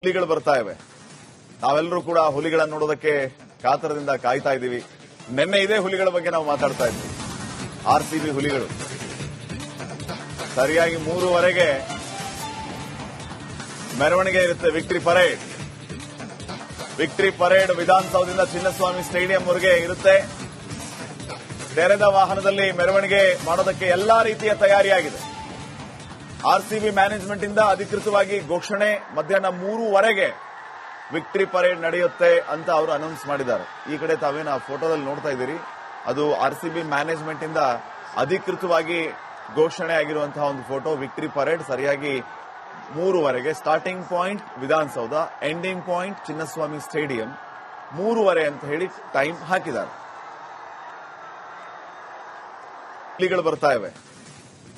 ಹುಲಿಗಳು ಬರ್ತಾ ಇವೆ. ನಾವೆಲ್ಲರೂ ಕೂಡ ಹುಲಿಗಳನ್ನು ನೋಡೋದಕ್ಕೆ ಕಾತರದಿಂದ ಕಾಯ್ತಾ ಇದ್ದೀವಿ. ನಿನ್ನೆ ಇದೇ ಹುಲಿಗಳ ಬಗ್ಗೆ ನಾವು ಮಾತಾಡ್ತಾ ಇದ್ವಿ. ಆರ್ಸಿಬಿ ಹುಲಿಗಳು ಸರಿಯಾಗಿ 3:30ಗೆ ಮೆರವಣಿಗೆ ಇರುತ್ತೆ. ವಿಕ್ಟರಿ ಪರೇಡ್ ವಿಧಾನಸೌಧದಿಂದ ಚಿನ್ನಸ್ವಾಮಿ ಸ್ಟೇಡಿಯಂವರೆಗೆ ಇರುತ್ತೆ. ತೆರೆದ ವಾಹನದಲ್ಲಿ ಮೆರವಣಿಗೆ ಮಾಡೋದಕ್ಕೆ ಎಲ್ಲಾ ರೀತಿಯ ತಯಾರಿಯಾಗಿದೆ. ಆರ್ಸಿಬಿ ಮ್ಯಾನೇಜ್ಮೆಂಟ್ ಇಂದ ಅಧಿಕೃತವಾಗಿ ಘೋಷಣೆ ಮಧ್ಯಾಹ್ನ 3:30ಗೆ ವಿಕ್ಟರಿ ಪರೇಡ್ ನಡೆಯುತ್ತೆ ಅಂತ ಅವರು ಅನೌನ್ಸ್ ಮಾಡಿದ್ದಾರೆ. ಈ ಕಡೆ ತಾವೇನು ಆ ಫೋಟೋದಲ್ಲಿ ನೋಡ್ತಾ ಇದ್ದೀರಿ, ಅದು ಆರ್ಸಿಬಿ ಮ್ಯಾನೇಜ್ಮೆಂಟ್ ಇಂದ ಅಧಿಕೃತವಾಗಿ ಘೋಷಣೆ ಆಗಿರುವಂತಹ ಒಂದು ಫೋಟೋ. ವಿಕ್ಟರಿ ಪರೇಡ್ ಸರಿಯಾಗಿ 3:30ಗೆ starting point Vidhana Soudha, ending point Chinnaswamy stadium. 3:30 ಅಂತ ಹೇಳಿ ಟೈಮ್ ಹಾಕಿದ್ದಾರೆ. ಹುಲಿಗಳು ಬರ್ತಾ ಇವೆ.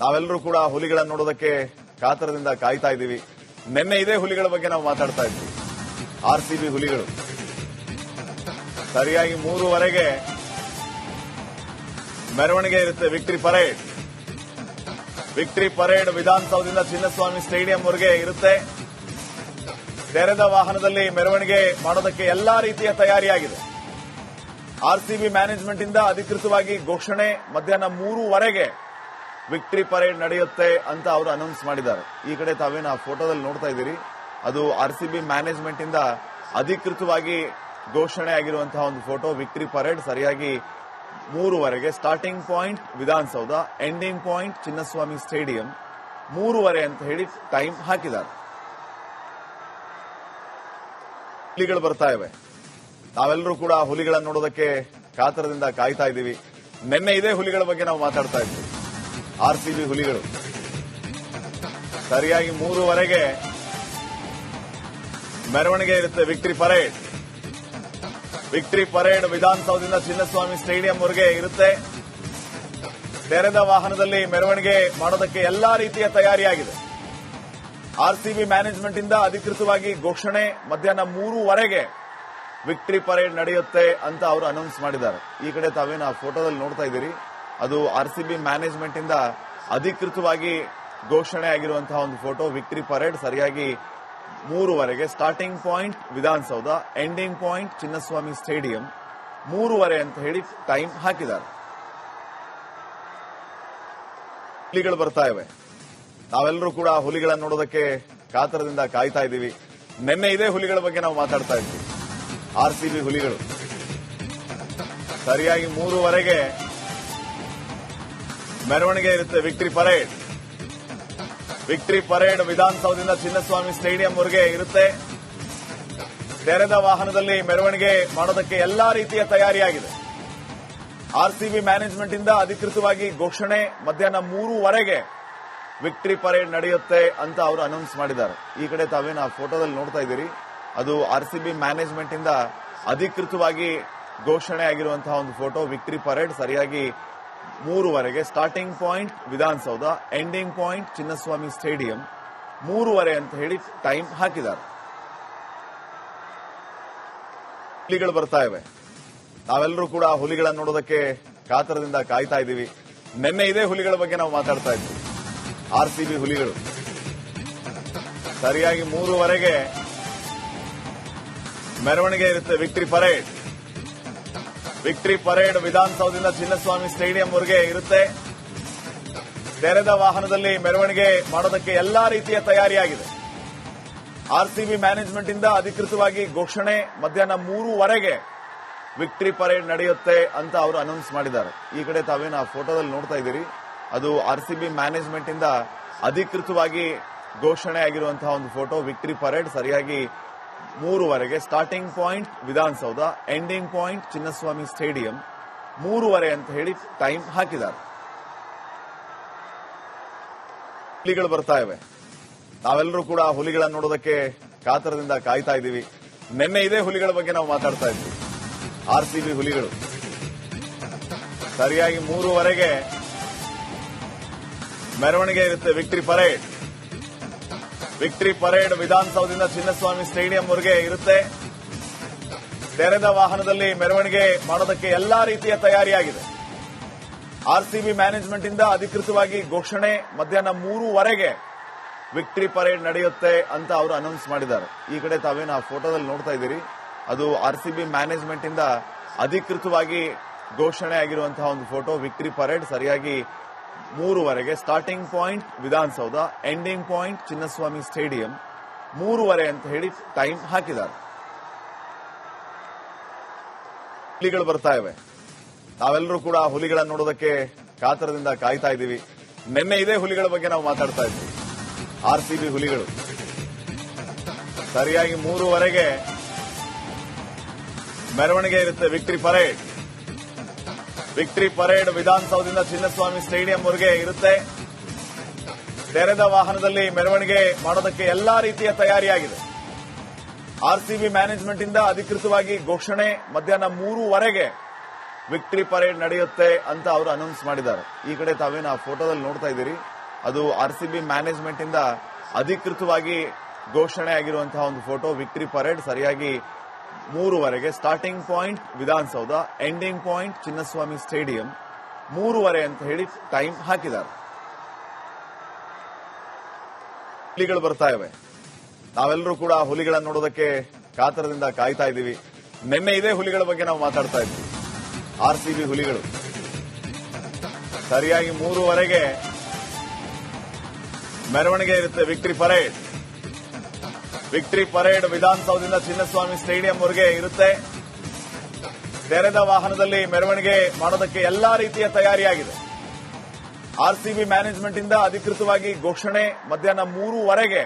ನಾವೆಲ್ಲರೂ ಕೂಡ ಹುಲಿಗಳನ್ನು ನೋಡೋದಕ್ಕೆ ಕಾತರದಿಂದ ಕಾಯ್ತಾ ಇದ್ದೀವಿ. ನಿನ್ನೆ ಇದೇ ಹುಲಿಗಳ ಬಗ್ಗೆ ನಾವು ಮಾತಾಡ್ತಾ ಇದ್ವಿ. ಆರ್ಸಿಬಿ ಹುಲಿಗಳು ಸರಿಯಾಗಿ 3:30ಗೆ ಮೆರವಣಿಗೆ ಇರುತ್ತೆ. ವಿಕ್ಟರಿ ಪರೇಡ್ ವಿಧಾನಸೌಧದಿಂದ ಚಿನ್ನಸ್ವಾಮಿ ಸ್ಟೇಡಿಯಂವರೆಗೆ ಇರುತ್ತೆ. ತೆರೆದ ವಾಹನದಲ್ಲಿ ಮೆರವಣಿಗೆ ಮಾಡೋದಕ್ಕೆ ಎಲ್ಲಾ ರೀತಿಯ ತಯಾರಿಯಾಗಿದೆ. ಆರ್ಸಿಬಿ ಮ್ಯಾನೇಜ್ಮೆಂಟ್ ಇಂದ ಅಧಿಕೃತವಾಗಿ ಘೋಷಣೆ ಮಧ್ಯಾಹ್ನ 3:30ಗೆ ವಿಕ್ಟರಿ ಪರೇಡ್ ನಡೆಯುತ್ತೆ ಅಂತ ಅವರು ಅನೌನ್ಸ್ ಮಾಡಿದ್ದಾರೆ. ಈ ಕಡೆ ತಾವೇನು ಆ ಫೋಟೋದಲ್ಲಿ ನೋಡ್ತಾ ಇದ್ದೀರಿ, ಅದು ಆರ್ಸಿಬಿ ಮ್ಯಾನೇಜ್ಮೆಂಟ್ ಇಂದ ಅಧಿಕೃತವಾಗಿ ಘೋಷಣೆ ಆಗಿರುವಂತಹ ಒಂದು ಫೋಟೋ. ವಿಕ್ಟರಿ ಪರೇಡ್ ಸರಿಯಾಗಿ 3:30ಗೆ starting point Vidhana Soudha, ending point Chinnaswamy stadium. 3:30 ಅಂತ ಹೇಳಿ ಟೈಮ್ ಹಾಕಿದ್ದಾರೆ. ಹುಲಿಗಳು ಬರ್ತಾ ಇವೆ. ನಾವೆಲ್ಲರೂ ಕೂಡ ಹುಲಿಗಳನ್ನು ನೋಡೋದಕ್ಕೆ ಕಾತರದಿಂದ ಕಾಯ್ತಾ ಇದ್ದೀವಿ. ನಿನ್ನೆ ಇದೇ ಹುಲಿಗಳ ಬಗ್ಗೆ ನಾವು ಮಾತಾಡ್ತಾ ಇದ್ವಿ. ಆರ್ಸಿಬಿ ಹುಲಿಗಳು ಸರಿಯಾಗಿ 3:30ಗೆ ಮೆರವಣಿಗೆ ಇರುತ್ತೆ. ವಿಕ್ಟರಿ ಪರೇಡ್ ವಿಧಾನಸೌಧದಿಂದ ಚಿನ್ನಸ್ವಾಮಿ ಸ್ಟೇಡಿಯಂವರೆಗೆ ಇರುತ್ತೆ. ತೆರೆದ ವಾಹನದಲ್ಲಿ ಮೆರವಣಿಗೆ ಮಾಡೋದಕ್ಕೆ ಎಲ್ಲಾ ರೀತಿಯ ತಯಾರಿಯಾಗಿದೆ. ಆರ್ಸಿಬಿ ಮ್ಯಾನೇಜ್ಮೆಂಟ್ ಇಂದ ಅಧಿಕೃತವಾಗಿ ಘೋಷಣೆ ಮಧ್ಯಾಹ್ನ 3:30ಗೆ ವಿಕ್ಟರಿ ಪರೇಡ್ ನಡೆಯುತ್ತೆ ಅಂತ ಅವರು ಅನೌನ್ಸ್ ಮಾಡಿದ್ದಾರೆ. ಈ ಕಡೆ ತಾವೇನು ಆ ಫೋಟೋದಲ್ಲಿ ನೋಡ್ತಾ ಇದ್ದೀರಿ, ಅದು ಆರ್ಸಿಬಿ ಮ್ಯಾನೇಜ್ಮೆಂಟ್ ಇಂದ ಅಧಿಕೃತವಾಗಿ ಘೋಷಣೆ ಆಗಿರುವಂತಹ ಒಂದು ಫೋಟೋ. ವಿಕ್ಟರಿ ಪರೇಡ್ ಸರಿಯಾಗಿ 3:30ಗೆ starting point Vidhana Soudha, ending point Chinnaswamy stadium. 3:30 ಅಂತ ಹೇಳಿ ಟೈಮ್ ಹಾಕಿದ್ದಾರೆ. ಹುಲಿಗಳು ಬರ್ತಾ ಇವೆ. ನಾವೆಲ್ಲರೂ ಕೂಡ ಹುಲಿಗಳನ್ನು ನೋಡೋದಕ್ಕೆ ಕಾತರದಿಂದ ಕಾಯ್ತಾ ಇದ್ದೀವಿ. ನಿನ್ನೆ ಇದೇ ಹುಲಿಗಳ ಬಗ್ಗೆ ನಾವು ಮಾತಾಡ್ತಾ ಇದ್ವಿ. ಆರ್ಸಿಬಿ ಹುಲಿಗಳು ಸರಿಯಾಗಿ 3:30ಗೆ ಮೆರವಣಿಗೆ ಇರುತ್ತೆ. ವಿಕ್ಟರಿ ಪರೇಡ್ ವಿಧಾನಸೌಧದಿಂದ ಚಿನ್ನಸ್ವಾಮಿ ಸ್ಟೇಡಿಯಂವರೆಗೆ ಇರುತ್ತೆ. ತೆರೆದ ವಾಹನದಲ್ಲಿ ಮೆರವಣಿಗೆ ಮಾಡೋದಕ್ಕೆ ಎಲ್ಲಾ ರೀತಿಯ ತಯಾರಿಯಾಗಿದೆ. ಆರ್ಸಿಬಿ ಮ್ಯಾನೇಜ್ಮೆಂಟ್ ಇಂದ ಅಧಿಕೃತವಾಗಿ ಘೋಷಣೆ ಮಧ್ಯಾಹ್ನ 3:30ಗೆ ವಿಕ್ಟರಿ ಪರೇಡ್ ನಡೆಯುತ್ತೆ ಅಂತ ಅವರು ಅನೌನ್ಸ್ ಮಾಡಿದ್ದಾರೆ. ಈ ಕಡೆ ತಾವೇನು ಆ ಫೋಟೋದಲ್ಲಿ ನೋಡ್ತಾ ಇದ್ದೀರಿ, ಅದು ಆರ್ಸಿಬಿ ಮ್ಯಾನೇಜ್ಮೆಂಟ್ ಇಂದ ಅಧಿಕೃತವಾಗಿ ಘೋಷಣೆ ಆಗಿರುವಂತಹ ಒಂದು ಫೋಟೋ. ವಿಕ್ಟರಿ ಪರೇಡ್ ಸರಿಯಾಗಿ 3:30ಗೆ starting point Vidhana Soudha, ending point Chinnaswamy stadium. 3:30 ಅಂತ ಹೇಳಿ ಟೈಮ್ ಹಾಕಿದ್ದಾರೆ. ಹುಲಿಗಳು ಬರ್ತಾ ಇವೆ. ನಾವೆಲ್ಲರೂ ಕೂಡ ಹುಲಿಗಳನ್ನು ನೋಡೋದಕ್ಕೆ ಕಾತರದಿಂದ ಕಾಯ್ತಾ ಇದ್ದೀವಿ. ನಿನ್ನೆ ಇದೇ ಹುಲಿಗಳ ಬಗ್ಗೆ ನಾವು ಮಾತಾಡ್ತಾ ಇದ್ವಿ. ಆರ್ಸಿಬಿ ಹುಲಿಗಳು ಸರಿಯಾಗಿ 3:30ಗೆ ಮೆರವಣಿಗೆ ಇರುತ್ತೆ. ವಿಕ್ಟರಿ ಪರೇಡ್ ವಿಧಾನಸೌಧದಿಂದ ಚಿನ್ನಸ್ವಾಮಿ ಸ್ಟೇಡಿಯಂವರೆಗೆ ಇರುತ್ತೆ. ತೆರೆದ ವಾಹನದಲ್ಲಿ ಮೆರವಣಿಗೆ ಮಾಡೋದಕ್ಕೆ ಎಲ್ಲಾ ರೀತಿಯ ತಯಾರಿಯಾಗಿದೆ. ಆರ್ಸಿಬಿ ಮ್ಯಾನೇಜ್ಮೆಂಟ್ ಇಂದ ಅಧಿಕೃತವಾಗಿ ಘೋಷಣೆ ಮಧ್ಯಾಹ್ನ 3:30ಗೆ ವಿಕ್ಟರಿ ಪರೇಡ್ ನಡೆಯುತ್ತೆ ಅಂತ ಅವರು ಅನೌನ್ಸ್ ಮಾಡಿದ್ದಾರೆ. ಈ ಕಡೆ ತಾವೇನು ಆ ಫೋಟೋದಲ್ಲಿ ನೋಡ್ತಾ ಇದ್ದೀರಿ, ಅದು ಆರ್ಸಿಬಿ ಮ್ಯಾನೇಜ್ಮೆಂಟ್ ಇಂದ ಅಧಿಕೃತವಾಗಿ ಘೋಷಣೆ ಆಗಿರುವಂತಹ ಒಂದು ಫೋಟೋ. ವಿಕ್ಟರಿ ಪರೇಡ್ ಸರಿಯಾಗಿ 3:30ಗೆ starting point Vidhana Soudha, ending point Chinnaswamy stadium. 3:30 ಅಂತ ಹೇಳಿ ಟೈಮ್ ಹಾಕಿದ್ದಾರೆ. ಹುಲಿಗಳು ಬರ್ತಾ ಇವೆ. ನಾವೆಲ್ಲರೂ ಕೂಡ ಹುಲಿಗಳನ್ನು ನೋಡೋದಕ್ಕೆ ಕಾತರದಿಂದ ಕಾಯ್ತಾ ಇದ್ದೀವಿ. ನಿನ್ನೆ ಇದೇ ಹುಲಿಗಳ ಬಗ್ಗೆ ನಾವು ಮಾತಾಡ್ತಾ ಇದ್ವಿ. ಆರ್ಸಿಬಿ ಹುಲಿಗಳು ಸರಿಯಾಗಿ 3:30ಗೆ ಮೆರವಣಿಗೆ ಇರುತ್ತೆ. ವಿಕ್ಟರಿ ಪರೇಡ್ ವಿಧಾನಸೌಧದಿಂದ ಚಿನ್ನಸ್ವಾಮಿ ಸ್ಟೇಡಿಯಂವರೆಗೆ ಇರುತ್ತೆ. ತೆರೆದ ವಾಹನದಲ್ಲಿ ಮೆರವಣಿಗೆ ಮಾಡೋದಕ್ಕೆ ಎಲ್ಲಾ ರೀತಿಯ ತಯಾರಿಯಾಗಿದೆ. ಆರ್ಸಿಬಿ ಮ್ಯಾನೇಜ್ಮೆಂಟ್ ಇಂದ ಅಧಿಕೃತವಾಗಿ ಘೋಷಣೆ ಮಧ್ಯಾಹ್ನ 3:30ಗೆ ವಿಕ್ಟರಿ ಪರೇಡ್ ನಡೆಯುತ್ತೆ ಅಂತ ಅವರು ಅನೌನ್ಸ್ ಮಾಡಿದ್ದಾರೆ. ಈ ಕಡೆ ತಾವೇನು ಆ ಫೋಟೋದಲ್ಲಿ ನೋಡ್ತಾ ಇದ್ದೀರಿ, ಅದು ಆರ್ಸಿಬಿ ಮ್ಯಾನೇಜ್ಮೆಂಟ್ ಇಂದ ಅಧಿಕೃತವಾಗಿ ಘೋಷಣೆ ಆಗಿರುವಂತಹ ಒಂದು ಫೋಟೋ. ವಿಕ್ಟರಿ ಪರೇಡ್ ಸರಿಯಾಗಿ 3:30 starting point Vidhana Soudha, ending point Chinnaswamy stadium, 3:30 ಅಂತ ಹೇಳಿ ಟೈಮ್ ಹಾಕಿದ್ದಾರೆ. ಹುಲಿಗಳು ಬರ್ತಾ ಇವೆ. ನಾವೆಲ್ಲರೂ ಕೂಡ ಹುಲಿಗಳನ್ನು ನೋಡೋದಕ್ಕೆ ಕಾತರದಿಂದ ಕಾಯ್ತಾ ಇದ್ದೀವಿ. ನಿನ್ನೆ ಇದೇ ಹುಲಿಗಳ ಬಗ್ಗೆ ನಾವು ಮಾತಾಡ್ತಾ ಇದ್ವಿ. ಆರ್ಸಿಬಿ ಹುಲಿಗಳು ಸರಿಯಾಗಿ 3:30 ಮೆರವಣಿಗೆ ಇರುತ್ತೆ. ವಿಕ್ಟರಿ ಪರೇಡ್ ವಿಧಾನಸೌಧದಿಂದ ಚಿನ್ನಸ್ವಾಮಿ ಸ್ಟೇಡಿಯಂವರೆಗೆ ಇರುತ್ತೆ. ತೆರೆದ ವಾಹನದಲ್ಲಿ ಮೆರವಣಿಗೆ ಮಾಡೋದಕ್ಕೆ ಎಲ್ಲಾ ರೀತಿಯ ತಯಾರಿಯಾಗಿದೆ. ಆರ್ಸಿಬಿ ಮ್ಯಾನೇಜ್ಮೆಂಟ್ ಇಂದ ಅಧಿಕೃತವಾಗಿ ಘೋಷಣೆ ಮಧ್ಯಾಹ್ನ 3:30 ವಿಕ್ಟರಿ ಪರೇಡ್ ನಡೆಯುತ್ತೆ ಅಂತ ಅವರು ಅನೌನ್ಸ್ ಮಾಡಿದ್ದಾರೆ. ಈ ಕಡೆ ತಾವೇನು ಆ ಫೋಟೋದಲ್ಲಿ ನೋಡ್ತಾ ಇದ್ದೀರಿ, ಅದು ಆರ್ಸಿಬಿ ಮ್ಯಾನೇಜ್ಮೆಂಟ್ ಇಂದ ಅಧಿಕೃತವಾಗಿ ಘೋಷಣೆ ಆಗಿರುವಂತಹ ಒಂದು ಫೋಟೋ. ವಿಕ್ಟರಿ ಪರೇಡ್ ಸರಿಯಾಗಿ 3:30 starting point Vidhana Soudha, ending point Chinnaswamy stadium, 3:30 ಅಂತ ಹೇಳಿ ಟೈಮ್ ಹಾಕಿದ್ದಾರೆ. ಹುಲಿಗಳು ಬರ್ತಾ ಇವೆ. ನಾವೆಲ್ಲರೂ ಕೂಡ ಹುಲಿಗಳನ್ನು ನೋಡೋದಕ್ಕೆ ಕಾತರದಿಂದ ಕಾಯ್ತಾ ಇದ್ದೀವಿ. ನಿನ್ನೆ ಇದೇ ಹುಲಿಗಳ ಬಗ್ಗೆ ನಾವು ಮಾತಾಡ್ತಾ ಇದ್ವಿ. ಆರ್ಸಿಬಿ ಹುಲಿಗಳು ಸರಿಯಾಗಿ 3:30 ಮೆರವಣಿಗೆ ಇರುತ್ತೆ. ವಿಕ್ಟರಿ ಪರೇಡ್ ವಿಧಾನಸೌಧದಿಂದ ಚಿನ್ನಸ್ವಾಮಿ ಸ್ಟೇಡಿಯಂವರೆಗೆ ಇರುತ್ತೆ. ತೆರೆದ ವಾಹನದಲ್ಲಿ ಮೆರವಣಿಗೆ ಮಾಡೋದಕ್ಕೆ ಎಲ್ಲಾ ರೀತಿಯ ತಯಾರಿಯಾಗಿದೆ. ಆರ್ಸಿಬಿ ಮ್ಯಾನೇಜ್ಮೆಂಟ್ ಇಂದ ಅಧಿಕೃತವಾಗಿ ಘೋಷಣೆ ಮಧ್ಯಾಹ್ನ 3:30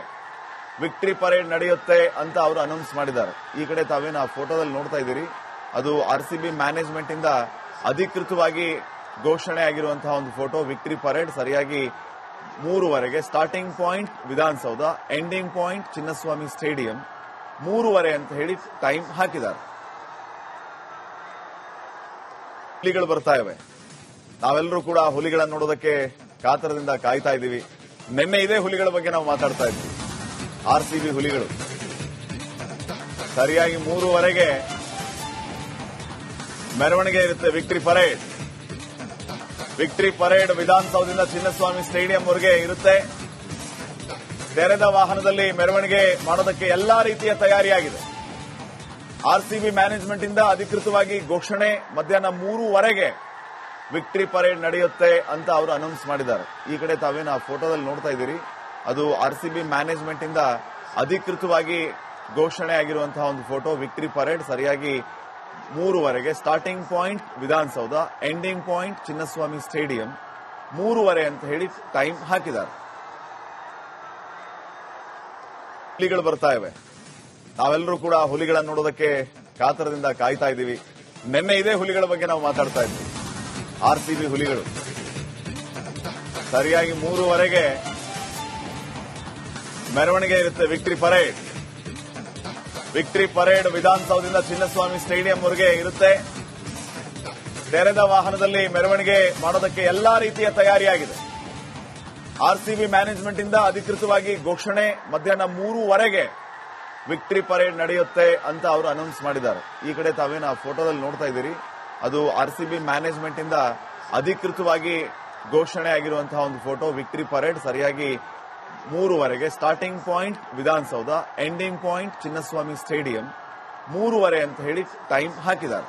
ವಿಕ್ಟರಿ ಪರೇಡ್ ನಡೆಯುತ್ತೆ ಅಂತ ಅವರು ಅನೌನ್ಸ್ ಮಾಡಿದ್ದಾರೆ. ಈ ಕಡೆ ತಾವೇನು ಆ ಫೋಟೋದಲ್ಲಿ ನೋಡ್ತಾ ಇದ್ದೀರಿ, ಅದು ಆರ್ಸಿಬಿ ಮ್ಯಾನೇಜ್ಮೆಂಟ್ ಇಂದ ಅಧಿಕೃತವಾಗಿ ಘೋಷಣೆ ಆಗಿರುವಂತಹ ಒಂದು ಫೋಟೋ. ವಿಕ್ಟರಿ ಪರೇಡ್ ಸರಿಯಾಗಿ 3:30 starting point Vidhana Soudha, ending point Chinnaswamy stadium, 3:30 ಅಂತ ಹೇಳಿ ಟೈಮ್ ಹಾಕಿದ್ದಾರೆ. ಹುಲಿಗಳು ಬರ್ತಾ ಇವೆ. ನಾವೆಲ್ಲರೂ ಕೂಡ ಹುಲಿಗಳನ್ನು ನೋಡೋದಕ್ಕೆ ಕಾತರದಿಂದ ಕಾಯ್ತಾ ಇದ್ದೀವಿ. ನಿನ್ನೆ ಇದೇ ಹುಲಿಗಳ ಬಗ್ಗೆ ನಾವು ಮಾತಾಡ್ತಾ ಇದ್ವಿ. ಆರ್ಸಿಬಿ ಹುಲಿಗಳು ಸರಿಯಾಗಿ 3:30 ಮೆರವಣಿಗೆ ಇರುತ್ತೆ. ವಿಕ್ಟರಿ ಪರೇಡ್ ವಿಧಾನಸೌಧದಿಂದ ಚಿನ್ನಸ್ವಾಮಿ ಸ್ಟೇಡಿಯಂವರೆಗೆ ಇರುತ್ತೆ. ತೆರೆದ ವಾಹನದಲ್ಲಿ ಮೆರವಣಿಗೆ ಮಾಡೋದಕ್ಕೆ ಎಲ್ಲಾ ರೀತಿಯ ತಯಾರಿಯಾಗಿದೆ. ಆರ್ಸಿಬಿ ಮ್ಯಾನೇಜ್ಮೆಂಟ್ ಇಂದ ಅಧಿಕೃತವಾಗಿ ಘೋಷಣೆ ಮಧ್ಯಾಹ್ನ 3:30 ವಿಕ್ಟರಿ ಪರೇಡ್ ನಡೆಯುತ್ತೆ ಅಂತ ಅವರು ಅನೌನ್ಸ್ ಮಾಡಿದ್ದಾರೆ. ಈ ಕಡೆ ತಾವೇನು ಆ ಫೋಟೋದಲ್ಲಿ ನೋಡ್ತಾ ಇದ್ದೀರಿ, ಅದು ಆರ್ಸಿಬಿ ಮ್ಯಾನೇಜ್ಮೆಂಟ್ ಇಂದ ಅಧಿಕೃತವಾಗಿ ಘೋಷಣೆ ಆಗಿರುವಂತಹ ಒಂದು ಫೋಟೋ. ವಿಕ್ಟರಿ ಪರೇಡ್ ಸರಿಯಾಗಿ 3:30 starting point Vidhana Soudha, ending point Chinnaswamy stadium, 3:30 ಅಂತ ಹೇಳಿ ಟೈಮ್ ಹಾಕಿದ್ದಾರೆ. ಹುಲಿಗಳು ಬರ್ತಾ ಇವೆ. ನಾವೆಲ್ಲರೂ ಕೂಡ ಹುಲಿಗಳನ್ನು ನೋಡೋದಕ್ಕೆ ಕಾತರದಿಂದ ಕಾಯ್ತಾ ಇದ್ದೀವಿ. ನಿನ್ನೆ ಇದೇ ಹುಲಿಗಳ ಬಗ್ಗೆ ನಾವು ಮಾತಾಡ್ತಾ ಇದ್ವಿ. ಆರ್ಸಿಬಿ ಹುಲಿಗಳು ಸರಿಯಾಗಿ 3:30 ಮೆರವಣಿಗೆ ಇರುತ್ತೆ. ವಿಕ್ಟರಿ ಪರೇಡ್ ವಿಧಾನಸೌಧದಿಂದ ಚಿನ್ನಸ್ವಾಮಿ ಸ್ಟೇಡಿಯಂವರೆಗೆ ಇರುತ್ತೆ. ತೆರೆದ ವಾಹನದಲ್ಲಿ ಮೆರವಣಿಗೆ ಮಾಡೋದಕ್ಕೆ ಎಲ್ಲಾ ರೀತಿಯ ತಯಾರಿಯಾಗಿದೆ. ಆರ್ಸಿಬಿ ಮ್ಯಾನೇಜ್ಮೆಂಟ್ ಇಂದ ಅಧಿಕೃತವಾಗಿ ಘೋಷಣೆ ಮಧ್ಯಾಹ್ನ 3:30 ವಿಕ್ಟರಿ ಪರೇಡ್ ನಡೆಯುತ್ತೆ ಅಂತ ಅವರು ಅನೌನ್ಸ್ ಮಾಡಿದ್ದಾರೆ. ಈ ಕಡೆ ತಾವೇನು ಆ ಫೋಟೋದಲ್ಲಿ ನೋಡ್ತಾ ಇದ್ದೀರಿ, ಅದು ಆರ್ಸಿಬಿ ಮ್ಯಾನೇಜ್ಮೆಂಟ್ ಇಂದ ಅಧಿಕೃತವಾಗಿ ಘೋಷಣೆ ಆಗಿರುವಂತಹ ಒಂದು ಫೋಟೋ. ವಿಕ್ಟರಿ ಪರೇಡ್ ಸರಿಯಾಗಿ 3:30 starting point Vidhana Soudha, ending point Chinnaswamy stadium, 3:30 ಅಂತ ಹೇಳಿ ಟೈಮ್ ಹಾಕಿದ್ದಾರೆ.